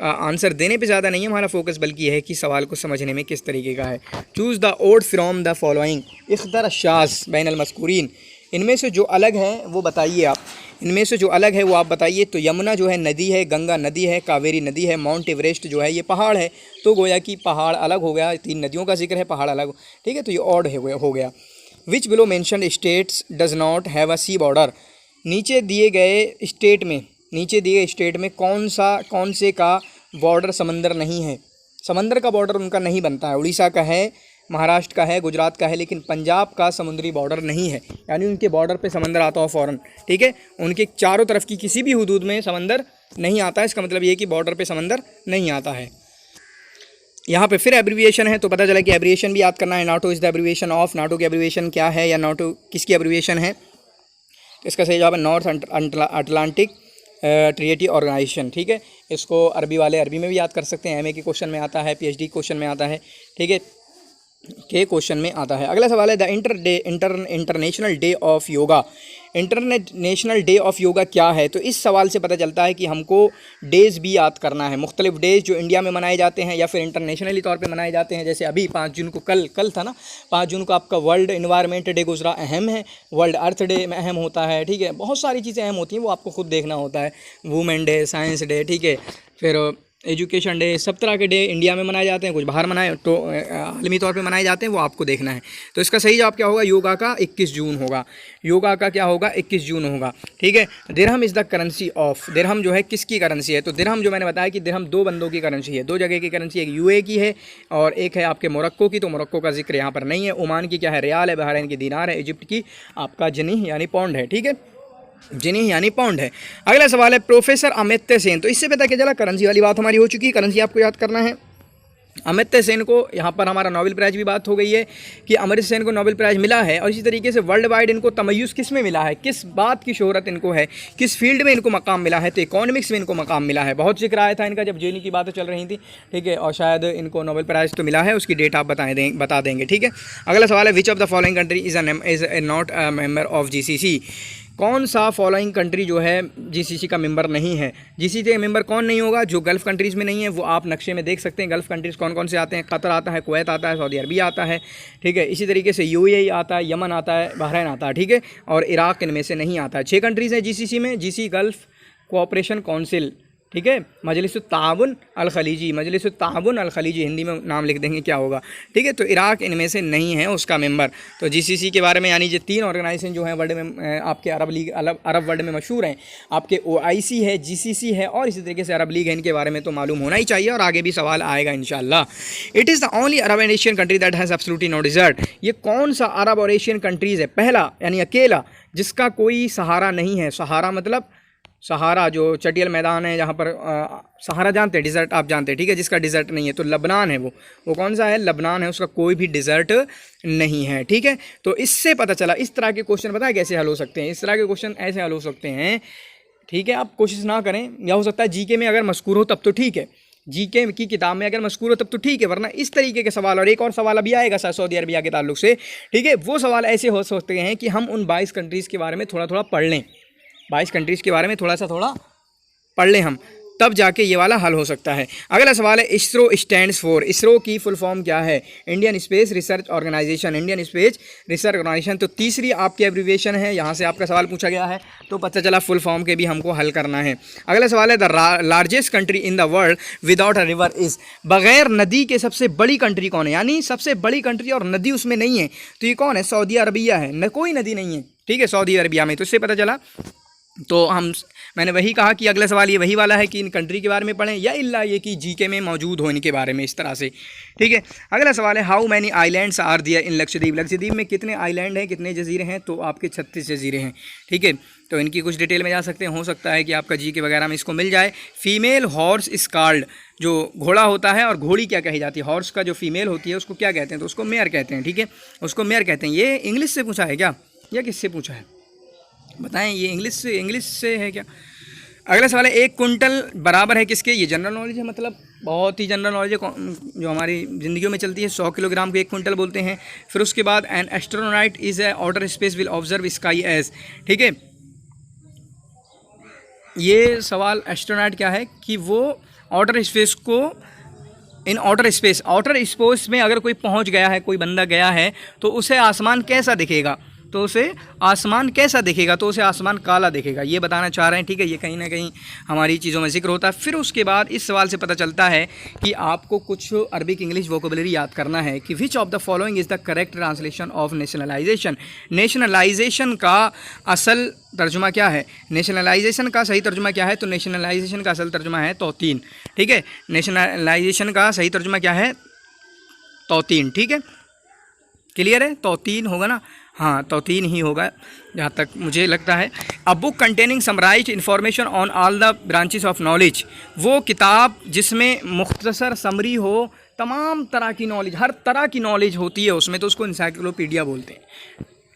आंसर देने पे ज़्यादा नहीं है हमारा फोकस, बल्कि यह है कि सवाल को समझने में किस तरीके का है। Choose the odd from the following, इख्तर शाज़ बैन अल मज़कूरीन। इनमें से जो अलग है वो बताइए आप। इनमें से जो अलग है वो आप बताइए। तो यमुना जो है नदी है, गंगा नदी है, कावेरी नदी है, माउंट एवरेस्ट जो है ये पहाड़ है। तो गोया कि पहाड़ अलग हो गया, 3 नदियों का जिक्र है, पहाड़ अलग, ठीक है, तो ये ऑड हो गया। Which below mentioned states does not have a sea border. नीचे दिए गए स्टेट में कौन से का बॉर्डर समंदर नहीं है? समंदर का बॉर्डर उनका नहीं बनता है। उड़ीसा का है, महाराष्ट्र का है, गुजरात का है, लेकिन पंजाब का समुद्री बॉर्डर नहीं है, यानी उनके बॉर्डर पे समंदर आता हो फ़ौरन, ठीक है, उनके चारों तरफ की किसी भी हुदूद में समंदर नहीं आता है। इसका मतलब ये कि बॉर्डर पे समंदर नहीं आता है। यहाँ पे फिर एब्रीविएशन है, तो पता चला कि एब्रीविएशन भी याद करना है। NATO is the abbreviation of. NATO की एब्रीविएशन क्या है, या नाटो किसकी एब्रीविएशन है? इसका सही जवाब है नॉर्थ अटलांटिक ट्रीटी ऑर्गेनाइजेशन, ठीक है। इसको अरबी वाले अरबी में भी याद कर सकते हैं, MA के क्वेश्चन में आता है, PhD क्वेश्चन में आता है, ठीक है, के क्वेश्चन में आता है। अगला सवाल है the international day of yoga. International day of yoga क्या है? तो इस सवाल से पता चलता है कि हमको डेज़ भी याद करना है, मुख्तलिफ डेज़ जो इंडिया में मनाए जाते हैं या फिर इंटरनेशनली तौर पे मनाए जाते हैं। जैसे अभी 5 जून को कल था ना, 5 जून को आपका वर्ल्ड इन्वायरमेंट डे गुजरा, अहम है। वर्ल्ड अर्थ डे में अहम होता है, ठीक है, बहुत सारी चीज़ें अहम होती हैं, वो आपको खुद देखना होता है। वुमेन डे, साइंस डे, ठीक है, फिर एजुकेशन डे, सब तरह के डे इंडिया में मनाए जाते हैं, कुछ बाहर मनाए तो आलमी तौर पे मनाए जाते हैं, वो आपको देखना है। तो इसका सही जवाब क्या होगा? योगा का 21 जून होगा। योगा का क्या होगा? 21 जून होगा, ठीक है। दिरहम इज़ द करेंसी ऑफ। दिरहम जो है किसकी करेंसी है? तो दिरहम जो मैंने बताया कि दिरहम 2 बंदों की करेंसी है, 2 जगह की करेंसी, एक UAE की है और एक है आपके मोरक्को की। तो मोरक्को का जिक्र यहाँ पर नहीं है। ओमान की क्या है? रियाल है। बहरीन की दीनार है। इजिप्ट की आपका जनीह यानी पाउंड है, ठीक है, जिन्हीं यानी पाउंड है। अगला सवाल है प्रोफेसर अमित्य सेन। तो इससे पता क्या चला? करेंसी वाली बात हमारी हो चुकी है, करेंसी आपको याद करना है। अमित्य सेन को यहाँ पर हमारा नोबेल प्राइज़ भी बात हो गई है कि अमर्त्य सेन को नोबेल प्राइज़ मिला है। और इसी तरीके से वर्ल्ड वाइड इनको तमय्युज़ किस में मिला है, किस बात की शोहरत इनको है, किस फील्ड में इनको मकाम मिला है? तो इकोनॉमिक्स में इनको मकाम मिला है। बहुत जिक्र आया था इनका जब जेएनयू की बातें चल रही थी, ठीक है, और शायद इनको नोबेल प्राइज़ तो मिला है, उसकी डेट आप बता देंगे, ठीक है। अगला सवाल है which of the following country is not a member of GCC। कौन सा फॉलोइंग कंट्री जो है जीसीसी का मेंबर नहीं है। जीसीसी का मेंबर कौन नहीं होगा? जो गल्फ़ कंट्रीज़ में नहीं है, वो आप नक्शे में देख सकते हैं। गल्फ़ कंट्रीज़ कौन कौन से आते हैं? कतर आता है, कुवैत आता है, सऊदी अरबिया आता है, ठीक है। इसी तरीके से यूएई आता है, यमन आता है, बहरीन आता है, ठीक है, और इराक़ इनमें से नहीं आता है। 6 कंट्रीज़ हैं जीसीसी में। जीसी गल्फ़ कोऑपरेशन काउंसिल, ठीक है, मजलिसुत्ताउन अल खलीजी, मजलिसुत्ताउन अल खलीजी, हिंदी में नाम लिख देंगे क्या होगा, ठीक है। तो इराक़ इनमें से नहीं है उसका मेंबर। तो जीसीसी के बारे में यानी ये 3 ऑर्गेनाइजेशन जो हैं वर्ल्ड में, आपके अरब लीग, अरब वर्ल्ड में मशहूर हैं। आपके ओआईसी है, जीसीसी है और इसी तरीके से अरब लीग है। इनके बारे में तो मालूम होना ही चाहिए और आगे भी सवाल आएगा इंशाल्लाह। It is the only Arab and Asian country that has absolutely no desert. ये कौन सा अरब और एशियन कंट्रीज़ है? पहला यानी अकेला जिसका कोई सहारा नहीं है। सहारा मतलब सहारा जो चटियल मैदान है जहाँ पर सहारा जानते हैं, डिज़र्ट आप जानते हैं, ठीक है, जिसका डिज़र्ट नहीं है। तो लबनान है वो कौन सा है? लबनान है, उसका कोई भी डिज़र्ट नहीं है, ठीक है। तो इससे पता चला, इस तरह के क्वेश्चन पता है कैसे हल हो सकते हैं? इस तरह के क्वेश्चन ऐसे हल हो सकते हैं, ठीक है। आप कोशिश ना करें, या हो सकता है जीके में अगर मज़कूर हो तब तो ठीक है, जीके की किताब में अगर मज़कूर हो तब तो ठीक है, वरना इस तरीके के सवाल, और एक और सवाल अभी आएगा सऊदी अरबिया के ताल्लुक से, ठीक है, वो सवाल ऐसे हो सकते हैं कि हम उन 22 कंट्रीज़ के बारे में थोड़ा थोड़ा पढ़ लें, 22 कंट्रीज़ के बारे में थोड़ा पढ़ लें हम, तब जाके ये वाला हल हो सकता है। अगला सवाल है इसरो स्टैंड्स फॉर। इसरो की फुल फॉर्म क्या है? Indian Space Research Organisation, Indian Space Research Organisation. तो तीसरी आपकी एब्रीविएशन है, यहाँ से आपका सवाल पूछा गया है, तो पता चला फुल फॉर्म के भी हमको हल करना है। अगला सवाल है the largest country in the world without a river is. बग़ैर नदी के सबसे बड़ी कंट्री कौन है? यानी सबसे बड़ी कंट्री और नदी उसमें नहीं है, तो ये कौन है? सऊदी अरबिया है, न कोई नदी नहीं है, ठीक है, सऊदी अरबिया में। तो इससे पता चला, तो मैंने वही कहा कि अगला सवाल ये वही वाला है कि इन कंट्री के बारे में पढ़ें, या इल्ला ये कि जीके में मौजूद हो इनके बारे में, इस तरह से, ठीक है। अगला सवाल है हाउ मैनी आइलैंड्स आर दियर इन लक्षद्वीप। लक्षद्वीप में कितने आइलैंड हैं, कितने जजीरे हैं? तो आपके 36 जजीरे हैं, ठीक है। तो इनकी कुछ डिटेल में जा सकते हैं, हो सकता है कि आपका जीके वगैरह में इसको मिल जाए। फीमेल हॉर्स इज कॉल्ड, जो घोड़ा होता है और घोड़ी क्या कही जाती है? हॉर्स का जो फीमेल होती है उसको क्या कहते हैं? तो उसको मेयर कहते हैं, ठीक है, उसको मेयर कहते हैं। ये इंग्लिश से पूछा है क्या या किससे पूछा है बताएं? ये इंग्लिश से है क्या? अगला सवाल है 1 कुंटल बराबर है किसके? ये जनरल नॉलेज है, मतलब बहुत ही जनरल नॉलेज है जो हमारी ज़िंदगियों में चलती है। 100 किलोग्राम को 1 कुंटल बोलते हैं। फिर उसके बाद an astronaut is a outer space will observe sky as, ठीक है। ये सवाल एस्ट्रोनॉट क्या है कि वो आउटर स्पेस को, इन आउटर स्पेस में अगर कोई पहुंच गया है, कोई बंदा गया है, तो उसे आसमान कैसा दिखेगा? तो उसे आसमान काला दिखेगा, ये बताना चाह रहे हैं, ठीक है। ये कहीं ना कहीं हमारी चीज़ों में जिक्र होता है। फिर उसके बाद इस सवाल से पता चलता है कि आपको कुछ अरबिक इंग्लिश वोकेबलरी याद करना है कि which of the following is the correct translation of nationalisation. Nationalisation का असल तर्जुमा क्या है? नेशनलाइजेशन का सही तर्जुमा क्या है? तो नेशनलाइजेशन का असल तर्जुमा है तौतीन, ठीक है। नेशनलाइजेशन का सही तर्जुमा क्या है? तौतीन, ठीक है, क्लियर है? तौतीन होगा ना? हाँ, तौतीन ही होगा जहाँ तक मुझे लगता है। A book containing summarised information on all the branches of knowledge, वो किताब जिसमें मुख्तसर समरी हो तमाम तरह की नॉलेज, हर तरह की नॉलेज होती है उसमें, तो उसको इंसाइक्लोपीडिया बोलते हैं।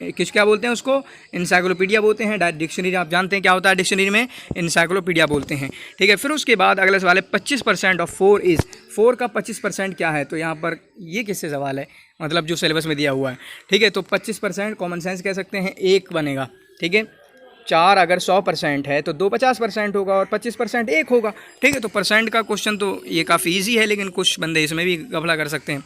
क्या बोलते हैं उसको? इंसाइक्लोपीडिया बोलते हैं। डिक्शनरी आप जानते हैं क्या होता है, डिक्शनरी में इंसाइक्लोपीडिया बोलते हैं, ठीक है। फिर उसके बाद अगला सवाल है 25% ऑफ 4 इज़। 4 का 25% क्या है? तो यहाँ पर ये किससे सवाल है, मतलब जो सिलेबस में दिया हुआ है, ठीक है। तो 25% कॉमन सेंस कह सकते हैं, 1 बनेगा, ठीक है। 4 अगर 100% है तो 2 50% होगा और 25% 1 होगा, ठीक है। तो परसेंट का क्वेश्चन तो ये काफ़ी ईजी है, लेकिन कुछ बंदे इसमें भी गफला कर सकते हैं।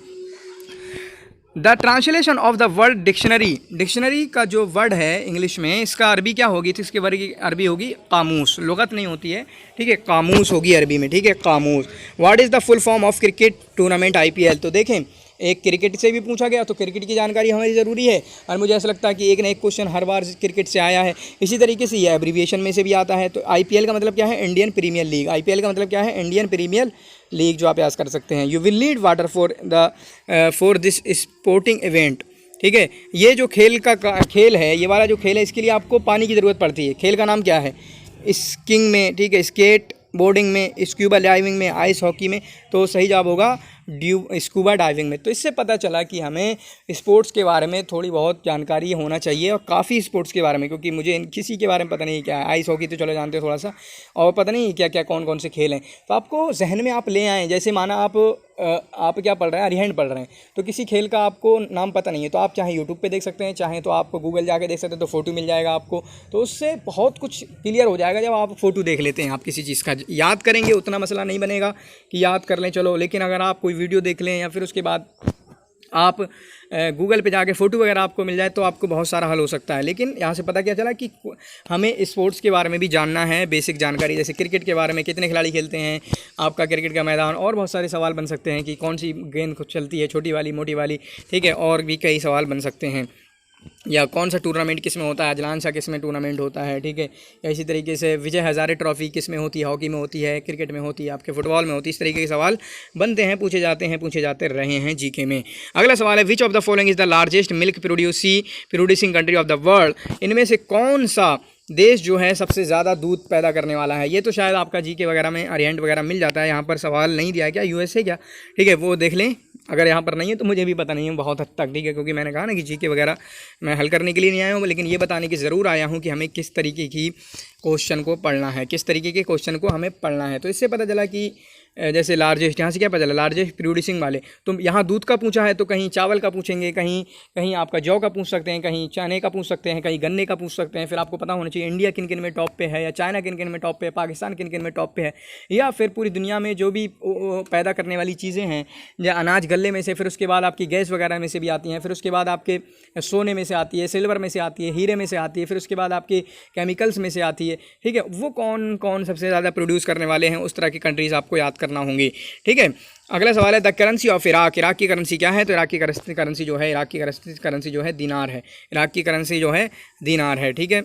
The translation of the word dictionary, dictionary का जो वर्ड है इंग्लिश में, इसका अरबी क्या होगी? तो इसके वर्ड की अरबी होगी कामूस, लुगत नहीं होती है, ठीक है, कामूस होगी अरबी में, ठीक है, कामूस। What is the full form of cricket tournament IPL? तो देखें, एक क्रिकेट से भी पूछा गया, तो क्रिकेट की जानकारी हमारी ज़रूरी है, और मुझे ऐसा लगता है कि एक ना एक क्वेश्चन हर बार क्रिकेट से आया है। इसी तरीके से ये एब्रीविएशन में से भी आता है। तो IPL का मतलब क्या है? Indian premiere league. IPL का मतलब क्या है? इंडियन प्रीमियर लीग, जो आप याद कर सकते हैं। You will need water for this sporting event, ठीक है। ये जो खेल है, ये वाला जो खेल है, इसके लिए आपको पानी की ज़रूरत पड़ती है। खेल का नाम क्या है? स्कीइंग में, ठीक है, स्केट बोर्डिंग में, स्क्यूबा डाइविंग में, आइस हॉकी में। तो सही जवाब होगा स्कूबा डाइविंग में। तो इससे पता चला कि हमें स्पोर्ट्स के बारे में थोड़ी बहुत जानकारी होना चाहिए, और काफ़ी स्पोर्ट्स के बारे में, क्योंकि मुझे किसी के बारे में पता नहीं क्या है। आइस हॉकी तो चलो जानते हो थोड़ा सा, और पता नहीं क्या क्या कौन कौन से खेल हैं। तो आपको जहन में आप ले आएँ, जैसे माना आप क्या पढ़ रहे हैं, अरिहंड पढ़ रहे हैं, तो किसी खेल का आपको नाम पता नहीं है, तो आप चाहे यूट्यूब पे देख सकते हैं, चाहे तो आप गूगल जाके देख सकते हैं, तो फ़ोटो मिल जाएगा आपको। तो उससे बहुत कुछ क्लियर हो जाएगा। जब आप फ़ोटो देख लेते हैं, आप किसी चीज़ का याद करेंगे उतना मसला नहीं बनेगा कि याद कर लें चलो, लेकिन अगर आप कोई वीडियो देख लें या फिर उसके बाद आप गूगल पे जाके फ़ोटो वगैरह आपको मिल जाए, तो आपको बहुत सारा हल हो सकता है। लेकिन यहाँ से पता क्या चला कि हमें स्पोर्ट्स के बारे में भी जानना है, बेसिक जानकारी, जैसे क्रिकेट के बारे में, कितने खिलाड़ी खेलते हैं, आपका क्रिकेट का मैदान, और बहुत सारे सवाल बन सकते हैं कि कौन सी गेंद चलती है, छोटी वाली, मोटी वाली, ठीक है, और भी कई सवाल बन सकते हैं। या कौन सा टूर्नामेंट किस में होता है, अजलान शाह किस में टूर्नामेंट होता है, ठीक है। या इसी तरीके से विजय हज़ारे ट्रॉफी किस में होती है, हॉकी में होती है, क्रिकेट में होती है, आपके फुटबॉल में होती है। इस तरीके के सवाल बनते हैं, पूछे जाते रहे हैं जीके में। अगला सवाल है, which of the following is the largest milk producing country of the world. इनमें से कौन सा देश जो है सबसे ज़्यादा दूध पैदा करने वाला है। ये तो शायद आपका जीके वगैरह में अरिहंट वगैरह मिल जाता है, यहाँ पर सवाल नहीं दिया क्या, यूएसए क्या, ठीक है, वो देख लें। अगर यहाँ पर नहीं है तो मुझे भी पता नहीं है बहुत हद तक, ठीक है, क्योंकि मैंने कहा ना कि जीके वगैरह मैं हल करने के लिए नहीं आया हूँ, लेकिन ये बताने की ज़रूर आया हूँ कि हमें किस तरीके की क्वेश्चन को पढ़ना है, किस तरीके के क्वेश्चन को हमें पढ़ना है। तो इससे पता चला कि जैसे लार्जेस्ट, यहाँ से क्या पता चला, लार्जेस्ट प्रोड्यूसिंग वाले, तो यहाँ दूध का पूछा है तो कहीं चावल का पूछेंगे, कहीं आपका जौ का पूछ सकते हैं, कहीं चने का पूछ सकते हैं, कहीं गन्ने का पूछ सकते हैं। फिर आपको पता होना चाहिए इंडिया किन किन में टॉप पे है, या चाइना किन किन में टॉप पे है, पाकिस्तान किन किन में टॉप पे है, या फिर पूरी दुनिया में जो भी पैदा करने वाली चीज़ें हैं, या अनाज गल्ले में से, फिर उसके बाद आपकी गैस वगैरह में से भी आती हैं, फिर उसके बाद आपके सोने में से आती है, सिल्वर में से आती है, हीरे में से आती है, फिर उसके बाद आपके केमिकल्स में से आती है, ठीक है। वो कौन कौन सबसे ज़्यादा प्रोड्यूस करने वाले हैं, उस तरह की कंट्रीज़ आपको याद करना होंगी, ठीक है। अगला सवाल है, the currency of Iraq. Iraq की करेंसी क्या है, तो इराक की करेंसी जो है, दीनार है। इराक की करेंसी जो है दीनार है, ठीक है,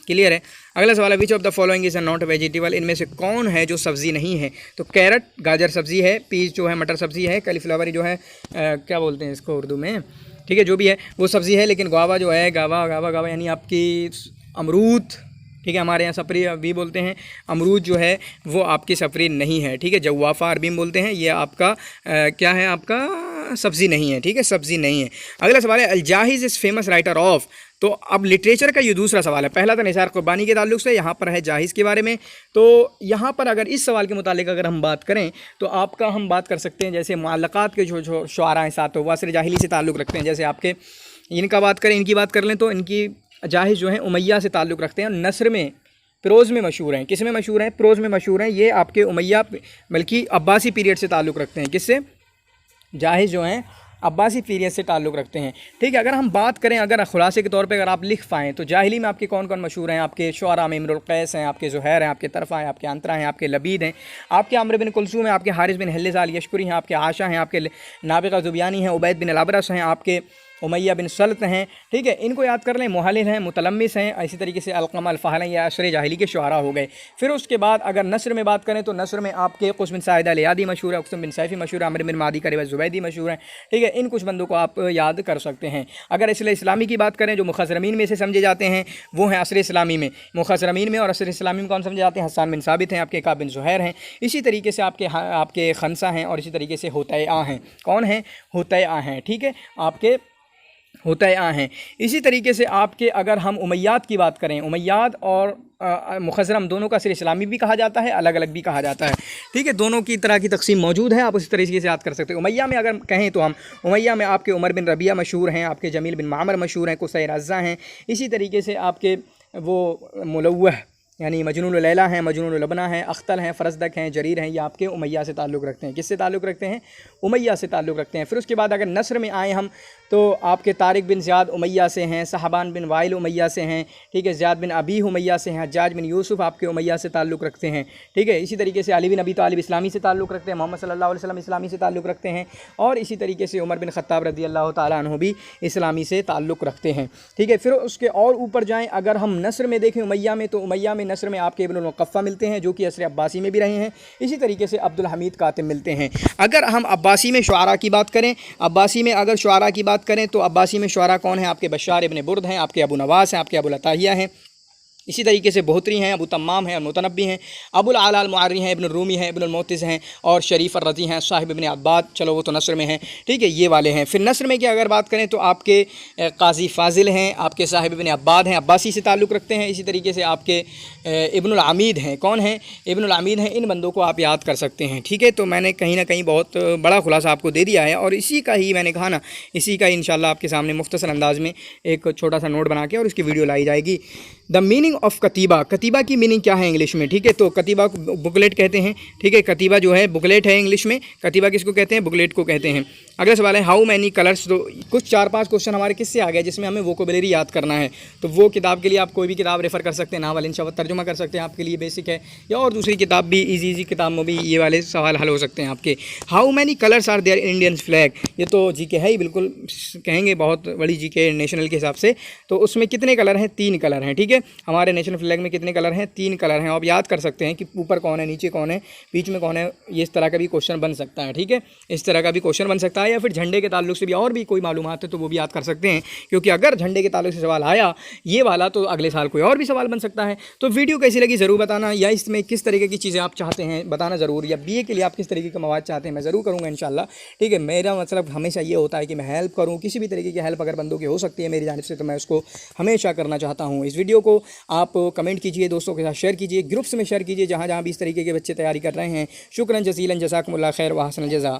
क्लियर है। अगला सवाल है, which of the following is a not vegetable. इनमें से कौन है जो सब्ज़ी नहीं है, तो कैरेट गाजर सब्ज़ी है, पीस जो है मटर सब्ज़ी है, कैलीफ्लावर जो है क्या बोलते हैं इसको उर्दू में, ठीक है, जो भी है वो सब्ज़ी है। लेकिन गुआवा जो है, गावा यानी आपकी अमरूद, ठीक है, हमारे यहाँ सफरी भी बोलते हैं, अमरूद जो है वो आपकी सफरी नहीं है, ठीक है। जवाफा अरबी में बोलते हैं, ये आपका क्या है, आपका सब्ज़ी नहीं है, ठीक है, सब्ज़ी नहीं है। अगला सवाल है, al-Jahiz is famous writer of. तो अब लिटरेचर का ये दूसरा सवाल है, पहला था निसार कुर्बानी के ताल्लुक से, यहाँ पर है जाहिज़ के बारे में। तो यहाँ पर अगर इस सवाल के मुतालिक अगर हम बात करें तो आपका हम बात कर सकते हैं, जैसे मुअल्लक़ात के जो शुआरा हैं साथ, वो असर जाहिली से ताल्लुक़ रखते हैं। जैसे आपके इनकी बात कर लें तो इनकी जाहिज़ जो है उमैया से ताल्लुक़ रखते हैं, नस्र में, प्रोज़ में मशहूर हैं। किस में मशहूर हैं, प्रोज़ में मशहूर हैं। ये आपके उमैया बल्कि अब्बासी पीरियड से ताल्लुक़ रखते हैं। किससे, जाहिज़ जो हैं अब्बासी पीरियड से ताल्लुक़ रखते हैं, ठीक है। अगर हम बात करें, अगर खुलासे के तौर पे अगर आप लिख पाएँ तो जाहिली में आपके कौन कौन मशहूर हैं, आपके शुआरा में इम्रुल कैस हैं, आपके ज़ुहैर हैं, आपके तरफ़ा हैं, आपके अंतरा हैं, आपके लबीद हैं, आपके अम्र बिन कुलसूम हैं, आपके हारिस बिन हिल्लिस अल यशकुरी हैं, आपके आशा हैं, आपके नाबिगा ज़ुबियानी हैं, उबैद बिन अल-अबरस हैं, आपके उमैया बिन सल्त हैं, ठीक है। इनको याद कर लें। मुहल्लिल हैं, मुतलम्मिस हैं, इसी तरीके से अलक़मा अल-फ़हल या अशर जाहिली के शुआरा हो गए। फिर उसके बाद अगर नस्र में बात करें तो नस्र में आपके कुस बिन साइद अल-यादी मशहूर है, उक़्सम बिन सैफ़ी मशहूर है, अम्र बिन मादी का रिवायत ज़ुबैदी मशहूर है, ठीक है। इन कुछ बंदों को आप याद कर सकते हैं। अगर असर इस्लामी की बात करें, जो मुख़ज़रमीन में से समझे जाते हैं वो हैं असर इस्लामी में, मुख़ज़रमीन में और असर इस्लामी में कौन समझे जाते हैं, हस्सान बिन साबित हैं, आपके काब बिन ज़ुहैर हैं, इसी तरीके से आपके खनसा हैं, और इसी तरीके से होतैआ हैं। कौन हैं, होतैआ हैं, ठीक है, आपके होतैआ हैं। इसी तरीके से आपके अगर हम उमैयाद की बात करें, उमैयाद और मुख़ज़रम दोनों का सिर इस्लामी भी कहा जाता है, अलग अलग भी कहा जाता है, ठीक है। दोनों की तरह की तकसीम मौजूद है, आप उसी तरीके से याद कर सकते हैं। उमैया में अगर कहें तो हम उमैया में आपके उमर बिन रबिया मशहूर हैं, आपके जमील बिन मामर मशहूर हैं, कुसै रज़्ज़ा हैं, इसी तरीके से आपके वो मुलव्वह यानी मजनून लैला हैं, मजनून लबना हैं, अख्तल हैं, फ़रज़दक हैं, जरीर हैं, ये आपके उमैया से ताल्लुक़ रखते हैं। किससे ताल्लुक़ रखते हैं, उमैया से ताल्लुक़ रखते हैं। फिर उसके बाद अगर नस्र में आए हम तो आपके तारिक बिन ज़ियाद उमैया से हैं, सहाबान बिन वाइल उमैया से हैं, ठीक है, ज़ियाद बिन अबी उमैया से हैं, हज्जाज बिन यूसुफ़ आपके उमैया से ताल्लुक़ रखते हैं, ठीक है। इसी तरीके से अली बिन अबी तालिब इस्लामी से ताल्लुक़ रखते हैं, मोहम्मद सल्लल्लाहु अलैहि वसल्लम इस्लामी से ताल्लुक़ रखते हैं, और इसी तरीके से उमर बिन ख़त्ताब रज़ियल्लाहु ताला अन्हु भी इस्लामी से ताल्लुक़ रखते हैं, ठीक है। फिर उसके और ऊपर जाएँ, अगर हम नस्र में देखें उमैया में, तो उमैया में नस्र में आपके इब्नुल मुक़फ़्फ़ा मिलते हैं, जो कि असर अब्बासी में भी रहे हैं। इसी तरीके से अब्दुल हमीद कातिब मिलते हैं। अगर हम अब्बासी में शुआरा की बात करें, अब्बासी में अगर शुआरा की बात करें तो अब्बासी में शुआरा कौन है, आपके बशार इब्न बुर्द हैं, आपके अबू नवास हैं, आपके अबू लताहिया हैं, इसी तरीके से बहुतरी हैं, अबू तम्माम हैं, मुतनब्बी हैं, अबुल आला अल मुअर्री हैं, इब्न रूमी हैं, इब्न मोतिस हैं और शरीफ अर्रज़ी हैं, साहिब इब्न अब्बाद, चलो वो तो नस्र में हैं, ठीक है, ये वाले हैं। फिर नस्र में की अगर बात करें तो आपके काजी फ़ाज़िल हैं, आपके साहिब इब्न अब्बाद हैं, अब्बासी से ताल्लुक़ रखते हैं। इसी तरीके से आपके इब्नुल आमीद हैं, कौन हैं, इब्नुल आमीद हैं। इन बंदों को आप याद कर सकते हैं, ठीक है। तो मैंने कहीं ना कहीं बहुत बड़ा खुलासा आपको दे दिया है और इसी का ही मैंने कहा ना, इसी का इंशाल्लाह आपके सामने मुख्तसर अंदाज में एक छोटा सा नोट बना के और इसकी वीडियो लाई जाएगी। द मीनिंग ऑफ कतीबा, कतीबा की मीनिंग क्या है इंग्लिश में, ठीक है। तो कतीबा को बुकलेट कहते हैं, ठीक है। कतीबा जो है बुकलेट है इंग्लिश में, कतीबा किसको कहते हैं, बुकलेट को कहते हैं। अगला सवाल है हाउ मैनी कलर्स। तो कुछ 4-5 क्वेश्चन हमारे किससे आ गए जिसमें हमें वोकैबुलरी याद करना है। तो वो किताब के लिए आप कोई भी किताब रेफ़र कर सकते हैं, नावल इंशाअल्लाह तर्जुमा कर सकते हैं, आपके लिए बेसिक है, या और दूसरी किताब भी इजी किताब में भी ये वाले सवाल हल हो सकते हैं आपके। How many colours are there in Indian flag, ये तो जीके है ही, बिल्कुल कहेंगे बहुत बड़ी जीके नेशनल के हिसाब से। तो उसमें कितने कलर हैं, 3 कलर हैं, ठीक है। हमारे नेशनल फ्लैग में कितने कलर हैं, 3 कलर हैं। आप याद कर सकते हैं कि ऊपर कौन है, नीचे कौन है, बीच में कौन है, ये इस तरह का भी क्वेश्चन बन सकता है, ठीक है। इस तरह का भी क्वेश्चन बन सकता है, या फिर झंडे के ताल्लुक से भी और भी कोई मालूमात है तो वो भी याद कर सकते हैं, क्योंकि अगर झंडे के ताल्लुक से सवाल आया ये वाला तो अगले साल कोई और भी सवाल बन सकता है। तो वीडियो कैसी लगी ज़रूर बताना, या इसमें किस तरीके की चीज़ें आप चाहते हैं बताना ज़रूर, या बीए के लिए आप किस तरीके का मवाद चाहते हैं, मैं ज़रूर करूँगा इंशाल्लाह, ठीक है। मेरा मतलब हमेशा ये होता है कि मैं हेल्प करूँ, किसी भी तरीके की हेल्प अगर बंदों की हो सकती है मेरी जानिब से तो मैं उसको हमेशा करना चाहता हूँ। इस वीडियो को आप कमेंट कीजिए, दोस्तों के साथ शेयर कीजिए, ग्रुप्स में शेयर कीजिए जहाँ जहाँ भी इस तरीके के बच्चे तैयारी कर रहे हैं। शुक्रन जज़ीलन, जज़ाकुमुल्लाह खैर व अहसन जज़ा।